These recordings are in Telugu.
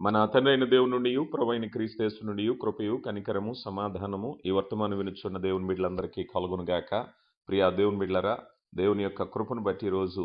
మన తండ్రైన దేవుని నుండి ప్రభువైన క్రీస్తు నుండి కృపయు కనికరము సమాధానము ఈ వర్తమానం వినుచున్న దేవుని బిడ్డలందరికీ కలుగునుగాక. ప్రియా దేవుని బిడ్డలరా, దేవుని యొక్క కృపను బట్టి ఈరోజు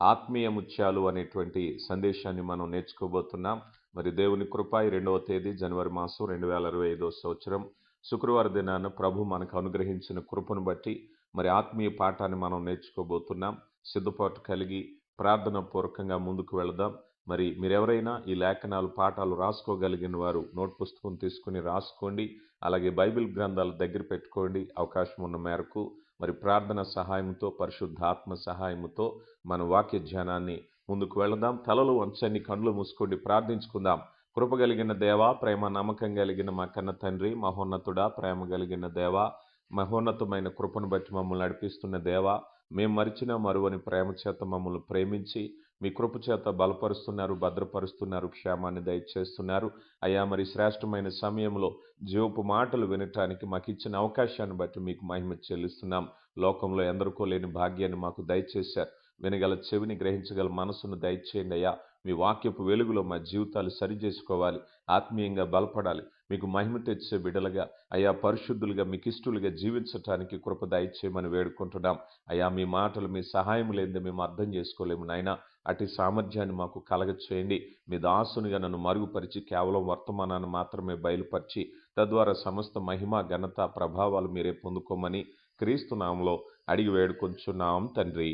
ఆత్మీయ ముత్యాలు అనేటువంటి సందేశాన్ని మనం నేర్చుకోబోతున్నాం. మరి దేవుని కృప 2వ తేదీ జనవరి మాసం 2025 సంవత్సరం శుక్రవారం దినాన ప్రభు మనకు అనుగ్రహించిన కృపను బట్టి మరి ఆత్మీయ పాఠాన్ని మనం నేర్చుకోబోతున్నాం. సిద్ధపాటు కలిగి ప్రార్థన పూర్వకంగా ముందుకు వెళదాం. మరి మీరెవరైనా ఈ లేఖనాలు పాఠాలు రాసుకోగలిగిన వారు నోట్ పుస్తకం తీసుకుని రాసుకోండి. అలాగే బైబిల్ గ్రంథాలు దగ్గర పెట్టుకోండి. అవకాశం ఉన్న మేరకు మరి ప్రార్థన సహాయంతో, పరిశుద్ధాత్మ సహాయంతో మన వాక్య ధ్యానాన్ని ముందుకు వెళదాం. తలలు వంచండి, కళ్ళు మూసుకోండి, ప్రార్థించుకుందాం. కృప కలిగిన దేవా, ప్రేమ నమ్మకం కలిగిన మా కన్న తండ్రి, మహోన్నతుడా, ప్రేమ కలిగిన దేవా, మహోన్నతమైన కృపను బట్టి మమ్మల్ని నడిపిస్తున్న దేవా, మేము మరిచిన మరువని ప్రేమ చేత మమ్మల్ని ప్రేమించి మీ కృప చేత బలపరుస్తున్నారు, భద్రపరుస్తున్నారు, క్షేమాన్ని దయచేస్తున్నారు. అయ్యా, మరి శ్రేష్టమైన సమయంలో జీవపు మాటలు వినటానికి మాకు ఇచ్చిన అవకాశాన్ని బట్టి మీకు మహిమ చెల్లిస్తున్నాం. లోకంలో ఎందరికో లేని భాగ్యాన్ని మాకు దయచేశారు. వినగల చెవిని, గ్రహించగల మనసును దయచేయండి అయ్యా. మీ వాక్యపు వెలుగులో మా జీవితాలు సరిచేసుకోవాలి, ఆత్మీయంగా బలపడాలి, మీకు మహిమ తెచ్చే బిడ్డలుగా అయ్యా, పరిశుద్ధులుగా మీకు ఇష్టలుగా జీవించటానికి కృప దయచేయమని వేడుకుంటున్నాం. అయ్యా, మీ మాటలు మీ సహాయం లేనిదే మేము అర్థం చేసుకోలేము నాయనా. అటు సామర్థ్యాన్ని మాకు కలగచేయండి. మీ దాసునిగా నన్ను మరుగుపరిచి కేవలం వర్తమానాన్ని మాత్రమే బయలుపరిచి తద్వారా సమస్త మహిమ, ఘనత, ప్రభావాలు మీరే పొందుకోమని క్రీస్తు నామములో అడిగి వేడుకొంచున్నాం తండ్రి,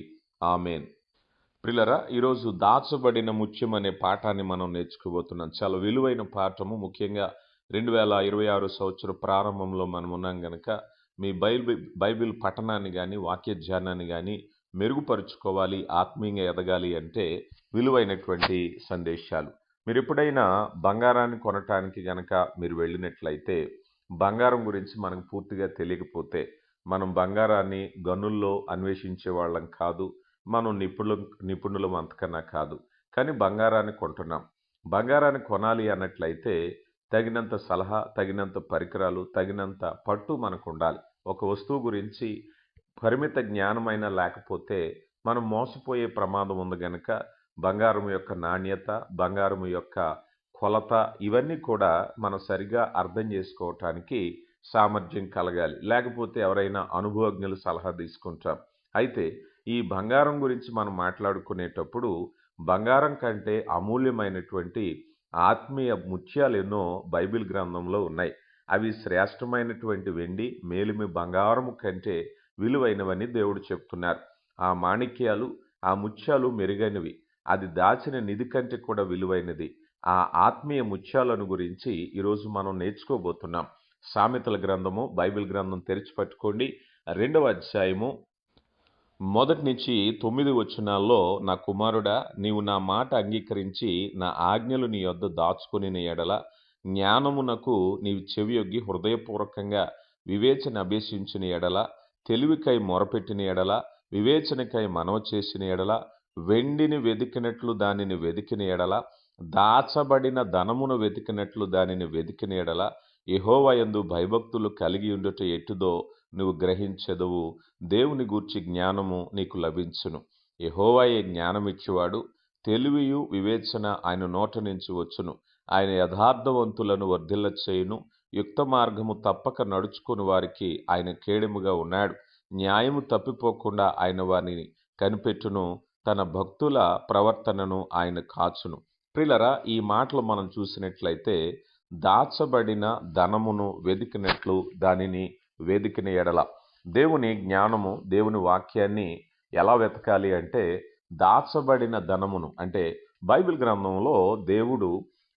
ఆమెన్. ప్రియులారా, ఈరోజు దాచబడిన ముత్యం అనే పాఠాన్ని మనం నేర్చుకోబోతున్నాం. చాలా విలువైన పాఠము. ముఖ్యంగా 2026 సంవత్సరం ప్రారంభంలో మనం ఉన్నాం కనుక మీ బైబిల్ పఠనాన్ని కానీ వాక్య ధ్యానాన్ని కానీ మెరుగుపరుచుకోవాలి, ఆత్మీయంగా ఎదగాలి అంటే విలువైనటువంటి సందేశాలు. మీరు ఎప్పుడైనా బంగారాన్ని కొనటానికి గనక మీరు వెళ్ళినట్లయితే, బంగారం గురించి మనకు పూర్తిగా తెలియకపోతే, మనం బంగారాన్ని గనుల్లో అన్వేషించే వాళ్ళం కాదు, మనం నిపుణులం అంతకన్నా కాదు. కానీ బంగారాన్ని కొంటున్నాం. బంగారాన్ని కొనాలి అన్నట్లయితే తగినంత సలహా, తగినంత పరికరాలు, తగినంత పట్టు మనకు ఉండాలి. ఒక వస్తువు గురించి పరిమిత జ్ఞానమైనా లేకపోతే మనం మోసపోయే ప్రమాదం ఉంది గనక బంగారం యొక్క నాణ్యత, బంగారం యొక్క కొలత, ఇవన్నీ కూడా మనం సరిగా అర్థం చేసుకోవటానికి సామర్థ్యం కలగాలి. లేకపోతే ఎవరైనా అనుభవజ్ఞుల సలహా తీసుకుంటాం. అయితే ఈ బంగారం గురించి మనం మాట్లాడుకునేటప్పుడు బంగారం కంటే అమూల్యమైనటువంటి ఆత్మీయ ముత్యాలు ఎన్నో బైబిల్ గ్రంథంలో ఉన్నాయి. అవి శ్రేష్టమైనటువంటి వెండి, మేలిమి బంగారము కంటే విలువైనవని దేవుడు చెప్తున్నారు. ఆ మాణిక్యాలు, ఆ ముత్యాలు మెరుగైనవి. అది దాచిన నిధి కంటే కూడా విలువైనది. ఆ ఆత్మీయ ముత్యాలను గురించి ఈరోజు మనం నేర్చుకోబోతున్నాం. సామెతల గ్రంథము, బైబిల్ గ్రంథం తెరిచి పట్టుకోండి. 2వ అధ్యాయము 1 నుంచి 9 వచనాల్లో, నా కుమారుడా, నీవు నా మాట అంగీకరించి నా ఆజ్ఞలు నీ యొద్ద దాచుకుని ఎడల, జ్ఞానమునకు నీవు చెవియొగ్గి హృదయపూర్వకంగా వివేచన అభ్యసించిన ఎడల, తెలివికై మొరపెట్టిన ఎడల, వివేచనకై మనవ చేసిన ఎడల, వెండిని వెదికినట్లు దానిని వెదికిన ఎడల, దాచబడిన ధనమును వెతికినట్లు దానిని వెతికిన ఎడల, యెహోవా యందు భయభక్తులు కలిగి ఉండుట ఎట్టుదో నువ్వు గ్రహించెదవు. దేవుని గూర్చి జ్ఞానము నీకు లభించును. యెహోవాయే జ్ఞానమిచ్చువాడు. తెలివియు వివేచన ఆయన నోట నుంచి వచ్చును. ఆయన యథార్థవంతులను వర్ధిల్ల చేయును. యుక్త మార్గము తప్పక నడుచుకుని వారికి ఆయన కేడెముగా ఉన్నాడు. న్యాయము తప్పిపోకుండా ఆయన వారిని కనిపెట్టును. తన భక్తుల ప్రవర్తనను ఆయన కాచును. ప్రియులారా, ఈ మాటలు మనం చూసినట్లయితే, దాచబడిన ధనమును వెదికినట్లు దానిని వెదికిన ఎడల, దేవుని జ్ఞానము, దేవుని వాక్యాన్ని ఎలా వెతకాలి అంటే, దాచబడిన ధనమును అంటే బైబిల్ గ్రంథంలో దేవుడు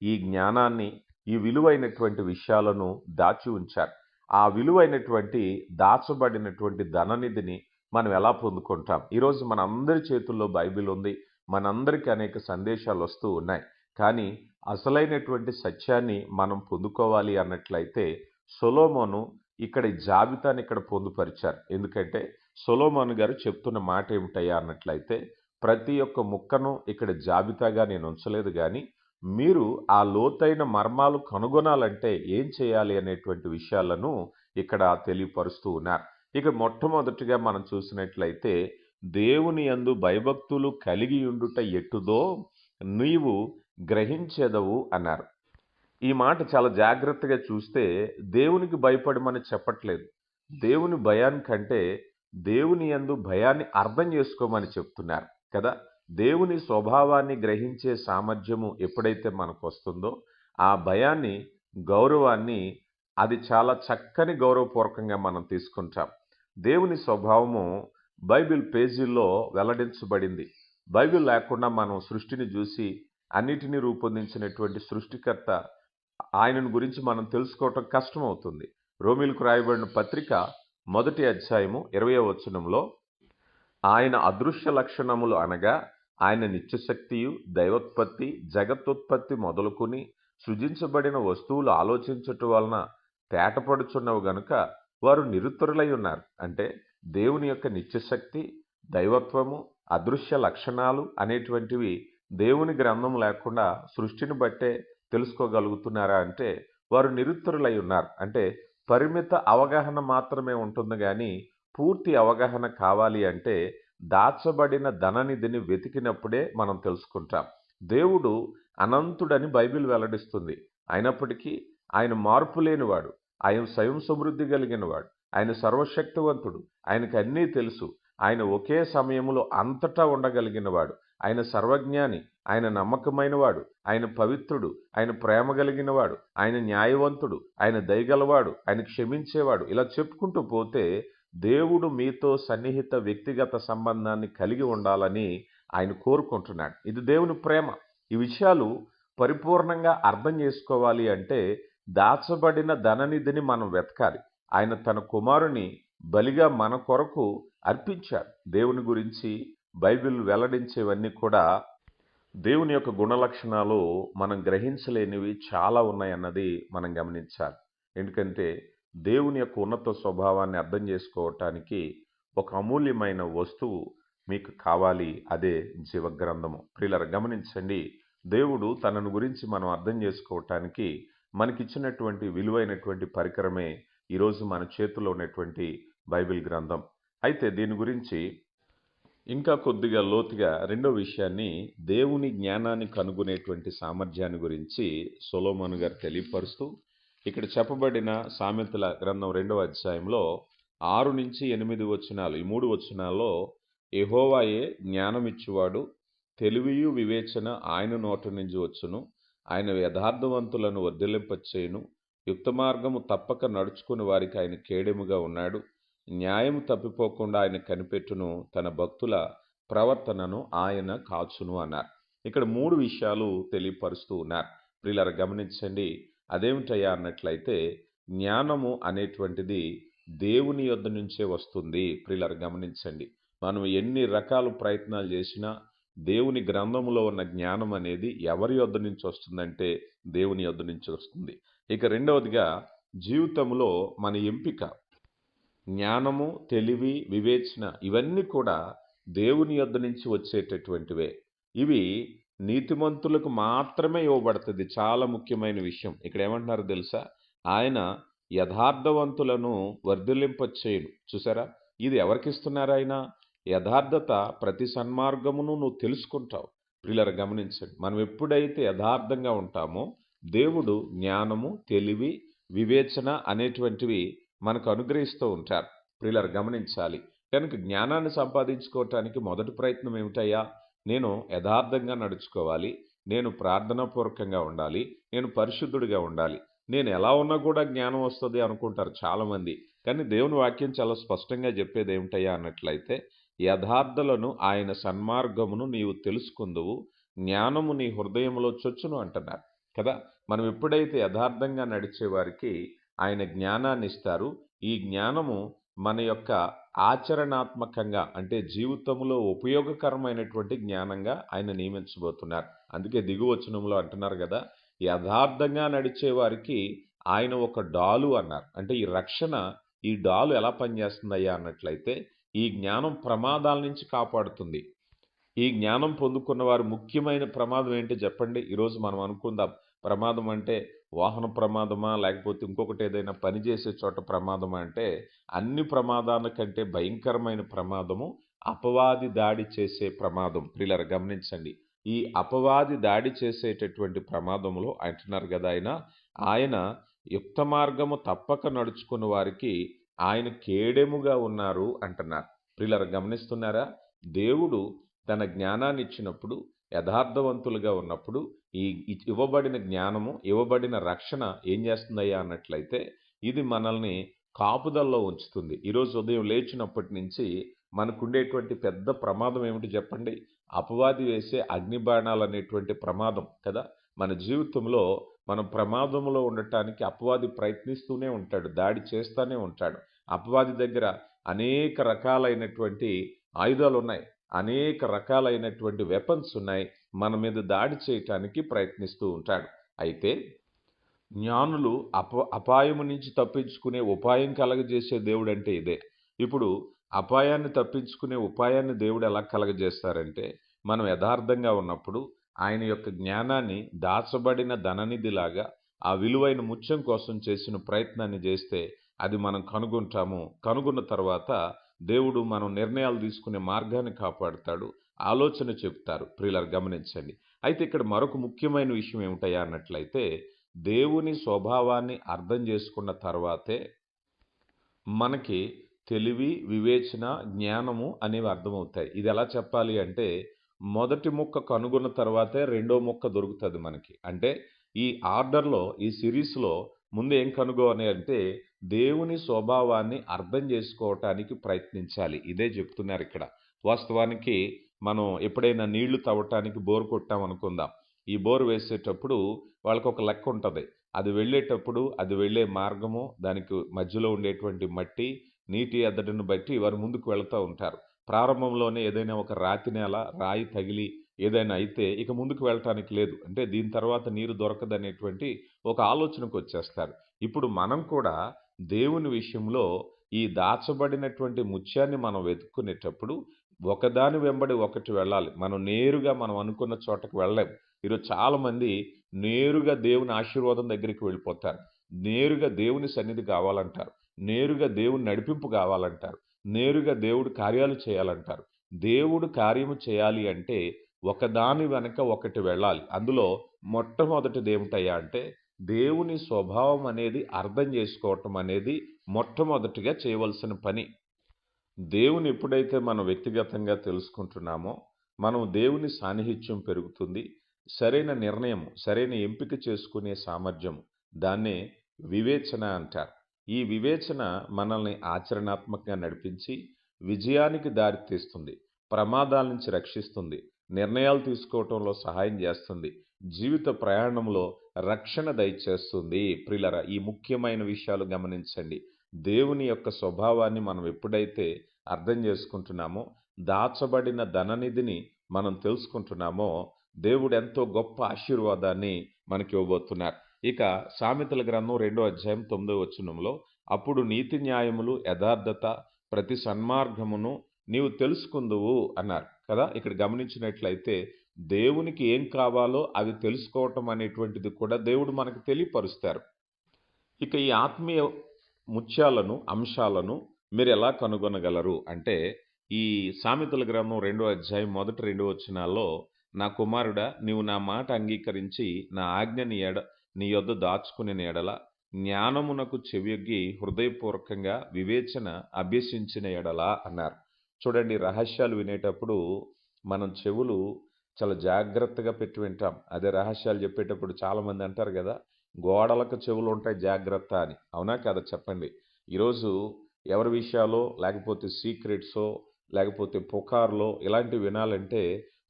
ఈ జ్ఞానాన్ని, ఈ విలువైనటువంటి విషయాలను దాచి ఉంచారు. ఆ విలువైనటువంటి దాచబడినటువంటి ధననిధిని మనం ఎలా పొందుకుంటాం? ఈరోజు మన అందరి చేతుల్లో బైబిల్ ఉంది. మనందరికీ అనేక సందేశాలు వస్తూ ఉన్నాయి. కానీ అసలైనటువంటి సత్యాన్ని మనం పొందుకోవాలి అన్నట్లయితే సొలొమోను ఇక్కడ ఈ జాబితాని ఇక్కడ పొందుపరిచారు. ఎందుకంటే సొలొమోను గారు చెప్తున్న మాట ఏమిటయ్యా అన్నట్లయితే, ప్రతి ఒక్క ముక్కను ఇక్కడ జాబితాగా నేను ఉంచలేదు, కానీ మీరు ఆ లోతైన మర్మాలు కనుగొనాలంటే ఏం చేయాలి అనేటువంటి విషయాలను ఇక్కడ తెలియపరుస్తూ ఉన్నారు. ఇక మొట్టమొదటిగా మనం చూసినట్లయితే, దేవుని యందు భయభక్తులు కలిగి ఉండుట ఎట్టుదో నీవు గ్రహించెదవు అన్నారు. ఈ మాట చాలా జాగ్రత్తగా చూస్తే దేవునికి భయపడమని చెప్పట్లేదు. దేవుని భయానికంటే దేవుని యందు భయాన్ని అర్థం చేసుకోమని చెప్తున్నారు కదా! దేవుని స్వభావాన్ని గ్రహించే సామర్థ్యము ఎప్పుడైతే మనకొస్తుందో, ఆ భయాన్ని, గౌరవాన్ని అది చాలా చక్కని గౌరవపూర్వకంగా మనం తీసుకుంటాం. దేవుని స్వభావము బైబిల్ పేజీల్లో వెల్లడించబడింది. బైబిల్ లేకుండా మనం సృష్టిని చూసి అన్నిటినీ రూపొందించినటువంటి సృష్టికర్త ఆయనను గురించి మనం తెలుసుకోవటం కష్టమవుతుంది. రోమీలకు రాయబడిన పత్రిక 1వ అధ్యాయము 20వ వచనంలో ఆయన అదృశ్య లక్షణములు అనగా ఆయన నిత్యశక్తియు, దైవోత్పత్తి, జగత్తుత్పత్తి మొదలుకొని సృజించబడిన వస్తువులు ఆలోచించుట వలన తేటపడుచున్నవి గనుక వారు నిరుత్తరులై ఉన్నారు. అంటే దేవుని యొక్క నిత్యశక్తి, దైవత్వము, అదృశ్య లక్షణాలు అనేటువంటివి దేవుని గ్రంథం లేకుండా సృష్టిని బట్టే తెలుసుకోగలుగుతున్నారా అంటే వారు నిరుత్తరులై ఉన్నారు. అంటే పరిమిత అవగాహన మాత్రమే ఉంటుంది కానీ పూర్తి అవగాహన కావాలి అంటే దాచబడిన ధననిధిని వెతికినప్పుడే మనం తెలుసుకుంటాం. దేవుడు అనంతుడని బైబిల్ వెల్లడిస్తుంది. అయినప్పటికీ ఆయన మార్పు లేనివాడు, ఆయన స్వయం సమృద్ధి కలిగినవాడు, ఆయన సర్వశక్తివంతుడు, ఆయనకు అన్నీ తెలుసు, ఆయన ఒకే సమయంలో అంతటా ఉండగలిగినవాడు, ఆయన సర్వజ్ఞాని, ఆయన నమ్మకమైనవాడు, ఆయన పవిత్రుడు, ఆయన ప్రేమ కలిగినవాడు, ఆయన న్యాయవంతుడు, ఆయన దయగలవాడు, ఆయన క్షమించేవాడు. ఇలా చెప్పుకుంటూ పోతే దేవుడు మీతో సన్నిహిత వ్యక్తిగత సంబంధాన్ని కలిగి ఉండాలని ఆయన కోరుకుంటున్నాడు. ఇది దేవుని ప్రేమ. ఈ విషయాలు పరిపూర్ణంగా అర్థం చేసుకోవాలి అంటే దాచబడిన ధననిధిని మనం వెతకాలి. ఆయన తన కుమారుని బలిగా మన కొరకు అర్పించాడు. దేవుని గురించి బైబిల్ వెల్లడించేవన్నీ కూడా దేవుని యొక్క గుణలక్షణాలు మనం గ్రహించలేనివి చాలా ఉన్నాయన్నది మనం గమనించాలి. ఎందుకంటే దేవుని యొక్క ఉన్నత స్వభావాన్ని అర్థం చేసుకోవటానికి ఒక అమూల్యమైన వస్తువు మీకు కావాలి. అదే జీవగ్రంథము. ప్రియులారా గమనించండి, దేవుడు తనను గురించి మనం అర్థం చేసుకోవటానికి మనకిచ్చినటువంటి విలువైనటువంటి పరికరమే ఈరోజు మన చేతిలో ఉన్నటువంటి బైబిల్ గ్రంథం. అయితే దీని గురించి ఇంకా కొద్దిగా లోతుగా రెండో విషయాన్ని, దేవుని జ్ఞానాన్ని కనుగొనేటువంటి సామర్థ్యాన్ని గురించి సొలొమోను గారు తెలియపరుస్తూ ఇక్కడ చెప్పబడిన సామెతల గ్రంథం 2వ అధ్యాయంలో 6-8 వచనాలు, ఈ 3 వచనాల్లో యెహోవాయే జ్ఞానమిచ్చువాడు, తెలివియు వివేచన ఆయన నోట నుంచి వచ్చును, ఆయన యథార్థవంతులను వర్ధిల్లింపచేయును, యుక్త మార్గము తప్పక నడుచుకుని వారికి ఆయన కేడెముగా ఉన్నాడు, న్యాయము తప్పిపోకుండా ఆయన కనిపెట్టును, తన భక్తుల ప్రవర్తనను ఆయన కాచును అన్నారు. ఇక్కడ 3 విషయాలు తెలియపరుస్తూ ఉన్నారు. ప్రియులారా గమనించండి, అదేమిటయ్యా అన్నట్లయితే జ్ఞానము అనేటువంటిది దేవుని యొద్ద నుంచే వస్తుంది. ప్రియులారా గమనించండి, మనం ఎన్ని రకాల ప్రయత్నాలు చేసినా దేవుని గ్రంథములో ఉన్న జ్ఞానం అనేది ఎవరి యొద్ద నుంచి వస్తుందంటే దేవుని యొద్ద నుంచి వస్తుంది. ఇక రెండవదిగా జీవితంలో మన ఎంపిక, జ్ఞానము, తెలివి, వివేచన ఇవన్నీ కూడా దేవుని యొద్ద నుంచి వచ్చేటటువంటివే. ఇవి నీతిమంతులకు మాత్రమే ఇవ్వబడుతుంది. చాలా ముఖ్యమైన విషయం. ఇక్కడ ఏమంటున్నారో తెలుసా? ఆయన యథార్థవంతులను వర్ధిల్లింపచేయును. చూసారా? ఇది ఎవరికిస్తున్నారు ఆయన? యథార్థత ప్రతి సన్మార్గమును నువ్వు తెలుసుకుంటావు. ప్రియులారా గమనించండి, మనం ఎప్పుడైతే యథార్థంగా ఉంటామో దేవుడు జ్ఞానము, తెలివి, వివేచన అనేటువంటివి మనకు అనుగ్రహిస్తూ ఉంటారు. ప్రియులారా గమనించాలి. కనుక జ్ఞానాన్ని సంపాదించుకోవటానికి మొదటి ప్రయత్నం ఏమిటయ్యా? నేను యథార్థంగా నడుచుకోవాలి, నేను ప్రార్థనాపూర్వకంగా ఉండాలి, నేను పరిశుద్ధుడిగా ఉండాలి. నేను ఎలా ఉన్నా కూడా జ్ఞానం వస్తుంది అనుకుంటారు చాలామంది. కానీ దేవుని వాక్యం చాలా స్పష్టంగా చెప్పేది ఏమిటయ్యా అన్నట్లయితే, యథార్థులను ఆయన సన్మార్గమును నీవు తెలుసుకుందువు, జ్ఞానము నీ హృదయంలో చొచ్చును అంటున్నారు కదా. మనం ఎప్పుడైతే యథార్థంగా నడిచే వారికి ఆయన జ్ఞానాన్ని ఇస్తారు. ఈ జ్ఞానము మన యొక్క ఆచరణాత్మకంగా అంటే జీవితంలో ఉపయోగకరమైనటువంటి జ్ఞానంగా ఆయన నియమించబోతున్నారు. అందుకే దిగువచనంలో అంటున్నారు కదా, యథార్థంగా నడిచే వారికి ఆయన ఒక డాలు అన్నారు. అంటే ఈ రక్షణ, ఈ డాలు ఎలా పనిచేస్తుందయ్యా అన్నట్లయితే ఈ జ్ఞానం ప్రమాదాల నుంచి కాపాడుతుంది. ఈ జ్ఞానం పొందుకున్న వారు ముఖ్యమైన ప్రమాదం ఏంటి చెప్పండి? ఈరోజు మనం అనుకుందాం, ప్రమాదం అంటే వాహన ప్రమాదమా, లేకపోతే ఇంకొకటి ఏదైనా పని చేసే చోట ప్రమాదమా అంటే అన్ని ప్రమాదాల కంటే భయంకరమైన ప్రమాదము అపవాది దాడి చేసే ప్రమాదం. ప్రియులారా గమనించండి, ఈ అపవాది దాడి చేసేటటువంటి ప్రమాదంలో అంటున్నారు కదా ఆయన యుక్త మార్గము తప్పక నడుచుకున్న వారికి ఆయన కేడెముగా ఉన్నారు అంటున్నారు. ప్రియులారా, గమనిస్తున్నారా? దేవుడు తన జ్ఞానాన్ని ఇచ్చినప్పుడు, యథార్థవంతులుగా ఉన్నప్పుడు ఈ ఇవ్వబడిన జ్ఞానము, ఇవ్వబడిన రక్షణ ఏం చేస్తుందయ్యా అన్నట్లయితే ఇది మనల్ని కాపుదల్లో ఉంచుతుంది. ఈరోజు ఉదయం లేచినప్పటి నుంచి మనకుండేటువంటి పెద్ద ప్రమాదం ఏమిటి చెప్పండి? అపవాది వేసే అగ్నిబాణాలు అనేటువంటి ప్రమాదం కదా. మన జీవితంలో మనం ప్రమాదంలో ఉండటానికి అపవాది ప్రయత్నిస్తూనే ఉంటాడు, దాడి చేస్తూనే ఉంటాడు. అపవాది దగ్గర అనేక రకాలైనటువంటి ఆయుధాలు ఉన్నాయి, అనేక రకాలైనటువంటి వెపన్స్ ఉన్నాయి, మన మీద దాడి చేయటానికి ప్రయత్నిస్తూ ఉంటాడు. అయితే జ్ఞానులు అపాయము నుంచి తప్పించుకునే ఉపాయం కలగజేసే దేవుడు అంటే ఇదే. ఇప్పుడు అపాయాన్ని తప్పించుకునే ఉపాయాన్ని దేవుడు ఎలా కలగజేస్తారంటే, మనం యథార్థంగా ఉన్నప్పుడు ఆయన యొక్క జ్ఞానాన్ని దాచబడిన ధననిధిలాగా ఆ విలువైన ముత్యం కోసం చేసిన ప్రయత్నాన్ని చేస్తే అది మనం కనుగొంటాము. కనుగొన్న తర్వాత దేవుడు మనం నిర్ణయాలు తీసుకునే మార్గాన్ని కాపాడుతాడు, ఆలోచన చెప్తారు. ప్రియులారా, గమనించండి. అయితే ఇక్కడ మరొక ముఖ్యమైన విషయం ఏమిటయ్యా అన్నట్లయితే, దేవుని స్వభావాన్ని అర్థం చేసుకున్న తర్వాతే మనకి తెలివి, వివేచన, జ్ఞానము అనేవి అర్థమవుతాయి. ఇది ఎలా చెప్పాలి అంటే, మొదటి ముక్క కనుగొన్న తర్వాతే రెండో ముక్క దొరుకుతుంది మనకి. అంటే ఈ ఆర్డర్లో, ఈ సిరీస్లో ముందు ఏం కనుగొని అంటే దేవుని స్వభావాన్ని అర్థం చేసుకోవటానికి ప్రయత్నించాలి. ఇదే చెప్తున్నారు ఇక్కడ. వాస్తవానికి మనం ఎప్పుడైనా నీళ్లు తవ్వటానికి బోరు కొట్టాం అనుకుందాం. ఈ బోరు వేసేటప్పుడు వాళ్ళకి ఒక లెక్క ఉంటుంది. అది వెళ్ళేటప్పుడు అది వెళ్ళే మార్గము, దానికి మధ్యలో ఉండేటువంటి మట్టి, నీటి ఎద్దడిని బట్టి వారు ముందుకు వెళుతూ ఉంటారు. ప్రారంభంలోనే ఏదైనా ఒక రాతి నేల, రాయి తగిలి ఏదైనా అయితే ఇక ముందుకు వెళ్ళటానికి లేదు, అంటే దీని తర్వాత నీరు దొరకదనేటువంటి ఒక ఆలోచనకు వచ్చేస్తారు. ఇప్పుడు మనం కూడా దేవుని విషయంలో ఈ దాచబడినటువంటి ముత్యాన్ని మనం వెతుక్కునేటప్పుడు ఒకదాని వెంబడి ఒకటి వెళ్ళాలి. మనం నేరుగా మనం అనుకున్న చోటకు వెళ్ళలేం. ఈరోజు చాలామంది నేరుగా దేవుని ఆశీర్వాదం దగ్గరికి వెళ్ళిపోతారు, నేరుగా దేవుని సన్నిధి కావాలంటారు, నేరుగా దేవుని నడిపింపు కావాలంటారు, నేరుగా దేవుడు కార్యాలు చేయాలంటారు. దేవుడు కార్యము చేయాలి అంటే ఒకదాని వెనక ఒకటి వెళ్ళాలి. అందులో మొట్టమొదటిది ఏమిటయ్యా అంటే దేవుని స్వభావం అనేది అర్థం చేసుకోవటం అనేది మొట్టమొదటిగా చేయవలసిన పని. దేవుని ఎప్పుడైతే మనం వ్యక్తిగతంగా తెలుసుకుంటున్నామో మనం దేవుని సాన్నిహిత్యం పెరుగుతుంది. సరైన నిర్ణయం, సరైన ఎంపిక చేసుకునే సామర్థ్యం, దాన్నే వివేచన అంటారు. ఈ వివేచన మనల్ని ఆచరణాత్మకంగా నడిపించి విజయానికి దారితీస్తుంది, ప్రమాదాల నుంచి రక్షిస్తుంది, నిర్ణయాలు తీసుకోవటంలో సహాయం చేస్తుంది, జీవిత ప్రయాణంలో రక్షణ దయచేస్తుంది. ప్రియులారా, ఈ ముఖ్యమైన విషయాలు గమనించండి. దేవుని యొక్క స్వభావాన్ని మనం ఎప్పుడైతే అర్థం చేసుకుంటున్నామో, దాచబడిన ధననిధిని మనం తెలుసుకుంటున్నామో, దేవుడు ఎంతో గొప్ప ఆశీర్వాదాన్ని మనకి ఇవ్వబోతున్నారు. ఇక సామెతల గ్రంథం 2వ అధ్యాయం 9వ వచనంలో, అప్పుడు నీతి న్యాయములు, యథార్థత, ప్రతి సన్మార్గమును నీవు తెలుసుకుందువు అన్నారు కదా. ఇక్కడ గమనించినట్లయితే దేవునికి ఏం కావాలో అవి తెలుసుకోవటం అనేటువంటిది కూడా దేవుడు మనకు తెలియపరుస్తారు. ఇక ఈ ఆత్మీయ ముత్యాలను, అంశాలను మీరు ఎలా కనుగొనగలరు అంటే, ఈ సామెతల గ్రంథం 2వ అధ్యాయం మొదటి 2 వచనాల్లో, నా కుమారుడా, నీవు నా మాట అంగీకరించి నా ఆజ్ఞని నీ యొద్ద దాచుకుని ఎడల, జ్ఞానమునకు చెవియొగ్గి హృదయపూర్వకంగా వివేచన అభ్యసించిన ఎడల అన్నారు. చూడండి, రహస్యాలు వినేటప్పుడు మనం చెవులు చాలా జాగ్రత్తగా పెట్టి వింటాం. అదే రహస్యాలు చెప్పేటప్పుడు చాలామంది అంటారు కదా, గోడలకు చెవులు ఉంటాయి జాగ్రత్త అని. అవునా కదా చెప్పండి. ఈరోజు ఎవరి విషయాలో, లేకపోతే సీక్రెట్సో, లేకపోతే పుకార్లో ఇలాంటివి వినాలంటే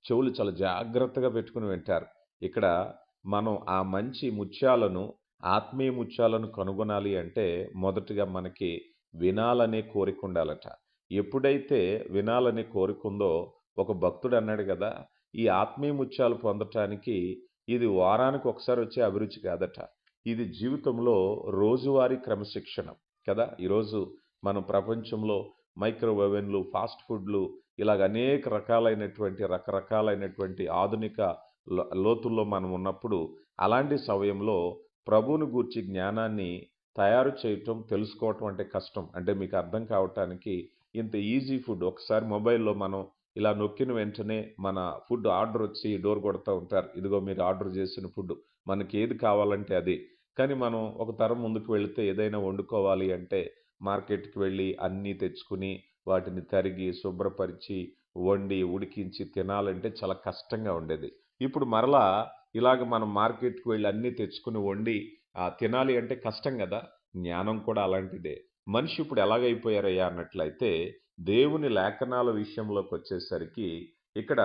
చెవులు చాలా జాగ్రత్తగా పెట్టుకుని వింటారు. ఇక్కడ మనం ఆ మంచి ముత్యాలను, ఆత్మీయ ముత్యాలను కనుగొనాలి అంటే మొదటిగా మనకి వినాలనే కోరిక ఉండాలట. ఎప్పుడైతే వినాలనే కోరిక ఉందో, ఒక భక్తుడు అన్నాడు కదా, ఈ ఆత్మీయ ముత్యాలు పొందటానికి ఇది వారానికి ఒకసారి వచ్చే అభిరుచి కాదట, ఇది జీవితంలో రోజువారీ క్రమశిక్షణ కదా. ఈరోజు మనం ప్రపంచంలో మైక్రోవేవెన్లు, ఫాస్ట్ ఫుడ్లు, ఇలాగ అనేక రకరకాలైనటువంటి ఆధునిక లోతుల్లో మనం ఉన్నప్పుడు, అలాంటి సమయంలో ప్రభువుని గూర్చి జ్ఞానాన్ని తయారు చేయటం, తెలుసుకోవటం అంటే కష్టం. అంటే మీకు అర్థం కావటానికి ఇంత ఈజీ ఫుడ్ ఒకసారి మొబైల్లో మనం ఇలా నొక్కిన వెంటనే మన ఫుడ్ ఆర్డర్ వచ్చి డోర్ కొడతా ఉంటారు. ఇదిగో మీరు ఆర్డర్ చేసిన ఫుడ్, మనకి ఏది కావాలంటే అది. కానీ మనం ఒక తరం ముందుకు వెళితే ఏదైనా వండుకోవాలి అంటే మార్కెట్కి వెళ్ళి అన్నీ తెచ్చుకుని వాటిని తరిగి శుభ్రపరిచి వండి ఉడికించి తినాలంటే చాలా కష్టంగా ఉండేది. ఇప్పుడు మరలా ఇలాగ మనం మార్కెట్కి వెళ్ళి అన్నీ తెచ్చుకుని వండి తినాలి అంటే కష్టం కదా. జ్ఞానం కూడా అలాంటిదే. మనిషి ఇప్పుడు ఎలాగైపోయారయ్యా అన్నట్లయితే దేవుని లేఖనాల విషయంలోకి వచ్చేసరికి ఇక్కడ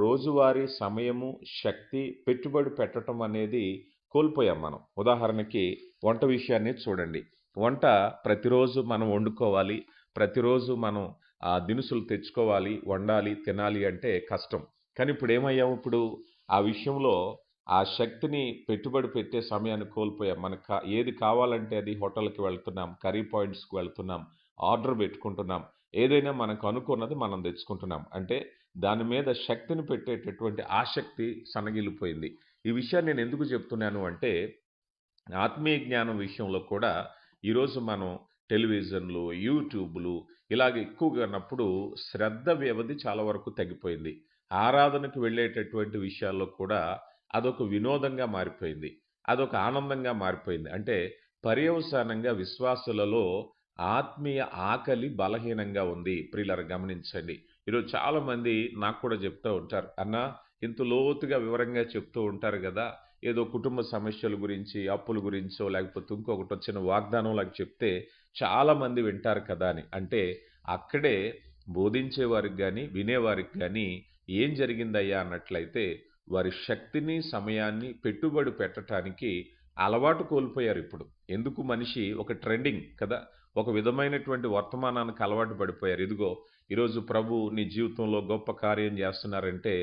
రోజువారీ సమయము, శక్తి, పెట్టుబడి పెట్టడం అనేది కోల్పోయాం మనం. ఉదాహరణకి వంట విషయాన్ని చూడండి. వంట ప్రతిరోజు మనం వండుకోవాలి, ప్రతిరోజు మనం దినుసులు తెచ్చుకోవాలి, వండాలి, తినాలి అంటే కష్టం. కానీ ఇప్పుడు ఏమయ్యాం, ఇప్పుడు ఆ విషయంలో ఆ శక్తిని పెట్టుబడి పెట్టే సమయాన్ని కోల్పోయాం. మనకు ఏది కావాలంటే అది హోటల్కి వెళ్తున్నాం, కర్రీ పాయింట్స్కి వెళ్తున్నాం, ఆర్డర్ పెట్టుకుంటున్నాం. ఏదైనా మనకు అనుకున్నది మనం తెచ్చుకుంటున్నాం. అంటే దాని మీద శక్తిని పెట్టేటటువంటి ఆసక్తి సన్నగిల్లిపోయింది. ఈ విషయాన్ని నేను ఎందుకు చెప్తున్నాను అంటే ఆత్మీయ జ్ఞానం విషయంలో కూడా ఈరోజు మనం టెలివిజన్లు, యూట్యూబ్లు ఇలాగ ఎక్కువగా ఉన్నప్పుడు శ్రద్ధ వ్యవధి చాలా వరకు తగ్గిపోయింది. ఆరాధనకు వెళ్ళేటటువంటి విషయాల్లో కూడా అదొక వినోదంగా మారిపోయింది, అదొక ఆనందంగా మారిపోయింది. అంటే పర్యవసానంగా విశ్వాసులలో ఆత్మీయ ఆకలి బలహీనంగా ఉంది. ప్రియులారా గమనించండి. ఈరోజు చాలామంది నాకు కూడా చెప్తూ ఉంటారు, అన్నా ఇంత లోతుగా వివరంగా చెప్తూ ఉంటారు కదా, ఏదో కుటుంబ సమస్యల గురించి, అప్పుల గురించో లేకపోతే ఇంకొకటి వచ్చిన వాగ్దానం లాగా చెప్తే చాలామంది వింటారు కదా అని. అంటే అక్కడే బోధించేవారికి కానీ వినేవారికి కానీ ఏం జరిగిందయ్యా అన్నట్లయితే వారి శక్తిని, సమయాన్ని పెట్టుబడి పెట్టడానికి అలవాటు కోల్పోయారు ఇప్పుడు. ఎందుకు మనిషి ఒక ట్రెండింగ్ కదా, ఒక విధమైనటువంటి వర్తమానానికి అలవాటు పడిపోయారు. ఇదిగో ఈరోజు ప్రభు నీ జీవితంలో గొప్ప కార్యం చేస్తున్నారంటే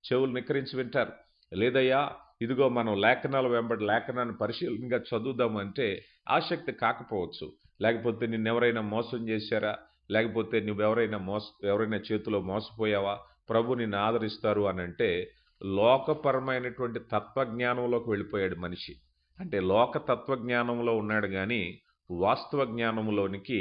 చెవులు నిక్కరించి వింటారు. లేదయ్యా ఇదిగో మనం లేఖనాల వెంబడి లేఖనాన్ని పరిశీలనగా చదువుదామంటే ఆసక్తి కాకపోవచ్చు. లేకపోతే నిన్నెవరైనా మోసం చేశారా, లేకపోతే ఎవరైనా చేతిలో మోసపోయావా, ప్రభు నిన్ను ఆదరిస్తారు అని అంటే లోకపరమైనటువంటి తత్వజ్ఞానంలోకి వెళ్ళిపోయాడు మనిషి. అంటే లోక తత్వజ్ఞానంలో ఉన్నాడు కానీ వాస్తవ జ్ఞానంలోనికి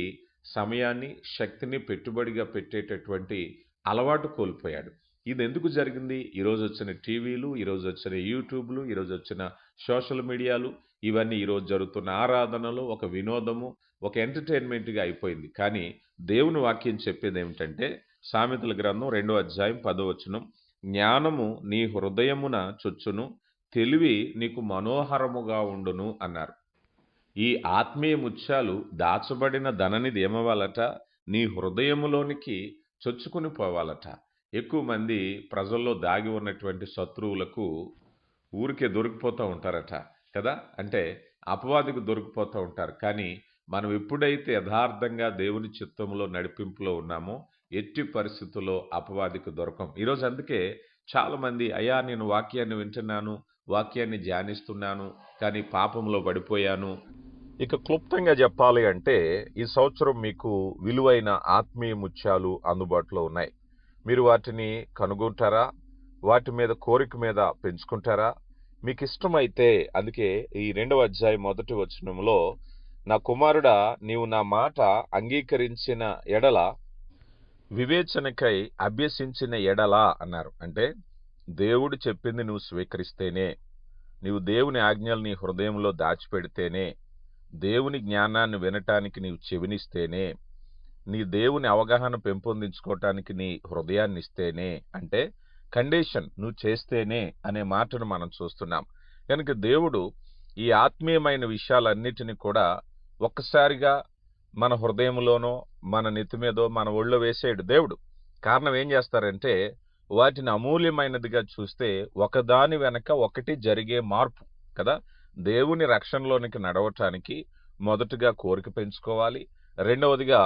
సమయాన్ని, శక్తిని పెట్టుబడిగా పెట్టేటటువంటి అలవాటు కోల్పోయాడు. ఇది ఎందుకు జరిగింది? ఈరోజు వచ్చిన టీవీలు, ఈరోజు వచ్చిన యూట్యూబ్లు, ఈరోజు వచ్చిన సోషల్ మీడియాలు, ఇవన్నీ ఈరోజు జరుగుతున్న ఆరాధనలు ఒక వినోదము, ఒక ఎంటర్టైన్మెంట్గా అయిపోయింది. కానీ దేవుని వాక్యం చెప్పేది ఏమిటంటే సామెతల గ్రంథం 2వ అధ్యాయం 10వ వచనం, జ్ఞానము నీ హృదయమున చొచ్చును, తెలివి నీకు మనోహరముగా ఉండును అన్నారు. ఈ ఆత్మీయ ముత్యాలు దాచబడిన ధననిధి ఏమవ్వాలట, నీ హృదయములోనికి చొచ్చుకుని పోవాలట. ఎక్కువ మంది ప్రజల్లో దాగి ఉన్నటువంటి శత్రువులకు ఊరికే దొరికిపోతూ ఉంటారట కదా. అంటే అపవాదికి దొరికిపోతూ ఉంటారు. కానీ మనం ఎప్పుడైతే యథార్థంగా దేవుని చిత్తంలో నడిపింపులో ఉన్నామో ఎట్టి పరిస్థితుల్లో అపవాదికి దొరకం. ఈరోజు అందుకే చాలామంది అయ్యా నేను వాక్యాన్ని వింటున్నాను, వాక్యాన్ని ధ్యానిస్తున్నాను, కానీ పాపంలో పడిపోయాను. ఇక క్లుప్తంగా చెప్పాలి అంటే ఈ సంవత్సరం మీకు విలువైన ఆత్మీయ ముత్యాలు అందుబాటులో ఉన్నాయి. మీరు వాటిని కనుగొంటారా? వాటి మీద కోరిక మీద పెంచుకుంటారా? మీకు ఇష్టమైతే అందుకే ఈ 2వ అధ్యాయం 1వ వచనంలో నా కుమారుడా నీవు నా మాట అంగీకరించిన ఎడల, వివేచనకై అభ్యసించిన ఎడల అన్నారు. అంటే దేవుడు చెప్పింది నువ్వు స్వీకరిస్తేనే, నీవు దేవుని ఆజ్ఞలు నీ హృదయంలో దాచిపెడితేనే, దేవుని జ్ఞానాన్ని వినటానికి నీవు చెవినిస్తేనే, నీ దేవుని అవగాహన పెంపొందించుకోవటానికి నీ హృదయాన్ని ఇస్తేనే, అంటే కండిషన్ నువ్వు చేస్తేనే అనే మాటను మనం చూస్తున్నాం. కనుక దేవుడు ఈ ఆత్మీయమైన విషయాలన్నిటినీ కూడా ఒక్కసారిగా మన హృదయంలోనో మన నెత్తి మీదో మన ఒళ్ళో వేసేడు దేవుడు. కారణం ఏం చేస్తారంటే వాటిని అమూల్యమైనదిగా చూస్తే ఒకదాని వెనక ఒకటి జరిగే మార్పు కదా. దేవుని రక్షణలోనికి నడవటానికి మొదటగా కోరిక పెంచుకోవాలి, రెండవదిగా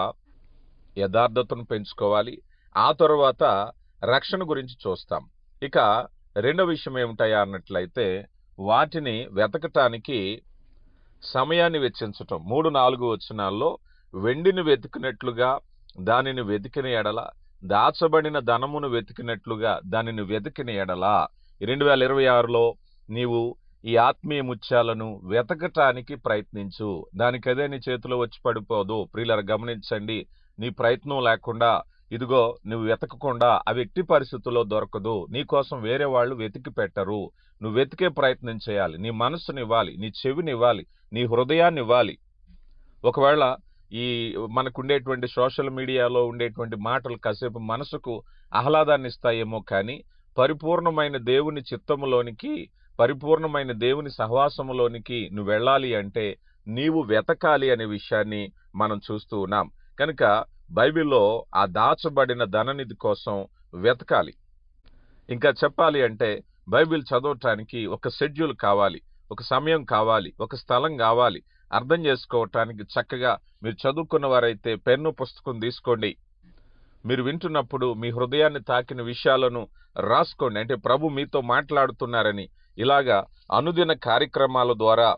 యథార్థతను పెంచుకోవాలి, ఆ తర్వాత రక్షణ గురించి చూస్తాం. ఇక రెండో విషయం ఏమిటయా అన్నట్లయితే వాటిని వెతకటానికి సమయాన్ని వెచ్చించటం. 3-4 వచనాల్లో వెండిని వెతికినట్లుగా దానిని వెతికిన ఎడల, దాచబడిన ధనమును వెతికినట్లుగా దానిని వెతికిన ఎడల, 2026లో నీవు ఈ ఆత్మీయ ముత్యాలను వెతకటానికి ప్రయత్నించు. దానికదే నీ చేతిలో వచ్చి పడిపోదు. ప్రియులారా గమనించండి, నీ ప్రయత్నం లేకుండా ఇదిగో నువ్వు వెతకకుండా అవి ఎట్టి పరిస్థితుల్లో దొరకదు. నీకోసం వేరే వాళ్ళు వెతికి పెట్టరు. నువ్వు వెతికే ప్రయత్నం చేయాలి. నీ మనస్సునివ్వాలి, నీ చెవినివ్వాలి, నీ హృదయాన్నివ్వాలి. ఒకవేళ ఈ మనకుండేటువంటి సోషల్ మీడియాలో ఉండేటువంటి మాటలు కాసేపు మనసుకు ఆహ్లాదాన్ని ఇస్తాయేమో కానీ పరిపూర్ణమైన దేవుని చిత్తములోనికి, పరిపూర్ణమైన దేవుని సహవాసములోనికి నువ్వు వెళ్ళాలి అంటే నీవు వెతకాలి అనే విషయాన్ని మనం చూస్తూ ఉన్నాం. కనుక బైబిల్లో ఆ దాచబడిన ధననిధి కోసం వెతకాలి. ఇంకా చెప్పాలి అంటే బైబిల్ చదవటానికి ఒక షెడ్యూల్ కావాలి, ఒక సమయం కావాలి, ఒక స్థలం కావాలి. అర్థం చేసుకోవటానికి చక్కగా మీరు చదువుకున్న వారైతే పెన్ను పుస్తకం తీసుకోండి. మీరు వింటున్నప్పుడు మీ హృదయాన్ని తాకిన విషయాలను రాసుకోండి. అంటే ప్రభు మీతో మాట్లాడుతున్నారని. ఇలాగా అనుదిన కార్యక్రమాల ద్వారా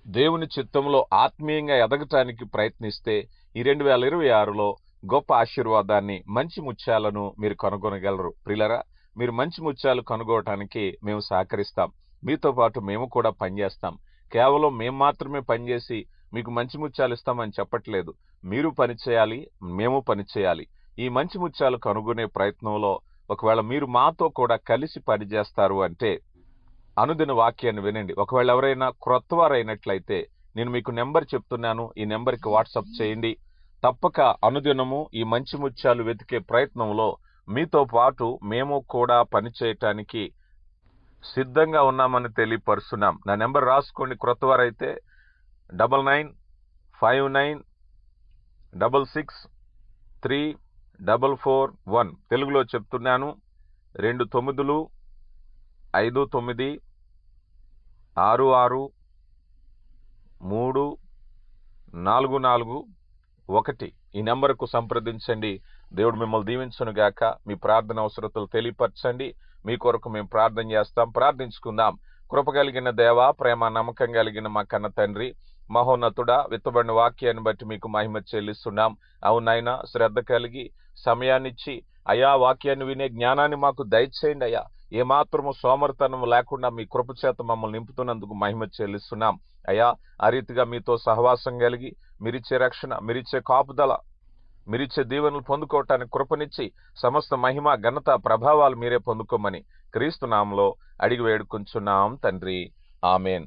దేవుని చిత్తంలో ఆత్మీయంగా ఎదగటానికి ప్రయత్నిస్తే ఈ 2026లో గొప్ప ఆశీర్వాదాన్ని, మంచి ముత్యాలను మీరు కనుగొనగలరు. ప్రియులరా, మీరు మంచి ముత్యాలు కనుగొనటానికి మేము సహకరిస్తాం. మీతో పాటు మేము కూడా పనిచేస్తాం. కేవలం మేము మాత్రమే పనిచేసి మీకు మంచి ముత్యాలు ఇస్తామని చెప్పట్లేదు. మీరు పనిచేయాలి, మేము పనిచేయాలి. ఈ మంచి ముత్యాలు కనుగొనే ప్రయత్నంలో ఒకవేళ మీరు మాతో కూడా కలిసి పనిచేస్తారు అంటే అనుదిన వాక్యాన్ని వినండి. ఒకవేళ ఎవరైనా క్రొత్తవారైనట్లయితే నేను మీకు నెంబర్ చెప్తున్నాను, ఈ నెంబర్కి వాట్సాప్ చేయండి. తప్పక అనుదినము ఈ మంచి ముత్యాలు వెతికే ప్రయత్నంలో మీతో పాటు మేము కూడా పనిచేయటానికి సిద్ధంగా ఉన్నామని తెలియపరుస్తున్నాం. నా నెంబర్ రాసుకోండి. క్రొత్తవారైతే 9959663441. తెలుగులో చెప్తున్నాను, 2959663441. ఈ నెంబర్కు సంప్రదించండి. దేవుడు మిమ్మల్ని దీవించునుగాక. మీ ప్రార్థన అవసరతలు తెలియపరచండి. మీ కొరకు మేము ప్రార్థన చేస్తాం. ప్రార్థించుకుందాం. కృప కలిగిన దేవ, ప్రేమ నమ్మకం కలిగిన మా కన్న తండ్రి, మహోన్నతుడా, విత్తబడిన వాక్యాన్ని బట్టి మీకు మహిమ చెల్లిస్తున్నాం. అవునైనా శ్రద్ధ కలిగి సమయాన్నిచ్చి అయా వాక్యాన్ని వినే జ్ఞానాన్ని మాకు దయచేయండి అయ్యా. ఏమాత్రము సోమరితనం లేకుండా మీ కృప చేత మమ్మల్ని నింపుతున్నందుకు మహిమ చెల్లిస్తున్నాం అయ్యా. ఆ రీతిగా మీతో సహవాసం కలిగి మీరిచ్చే రక్షణ, మీరిచ్చే కాపుదల, మీరిచ్చే దీవెనలు పొందుకోవటానికి కృపనిచ్చి సమస్త మహిమ, ఘనత, ప్రభావాలు మీరే పొందుకోమని క్రీస్తు నామములో అడిగి వేడుకుంటున్నాం తండ్రి. ఆమేన్.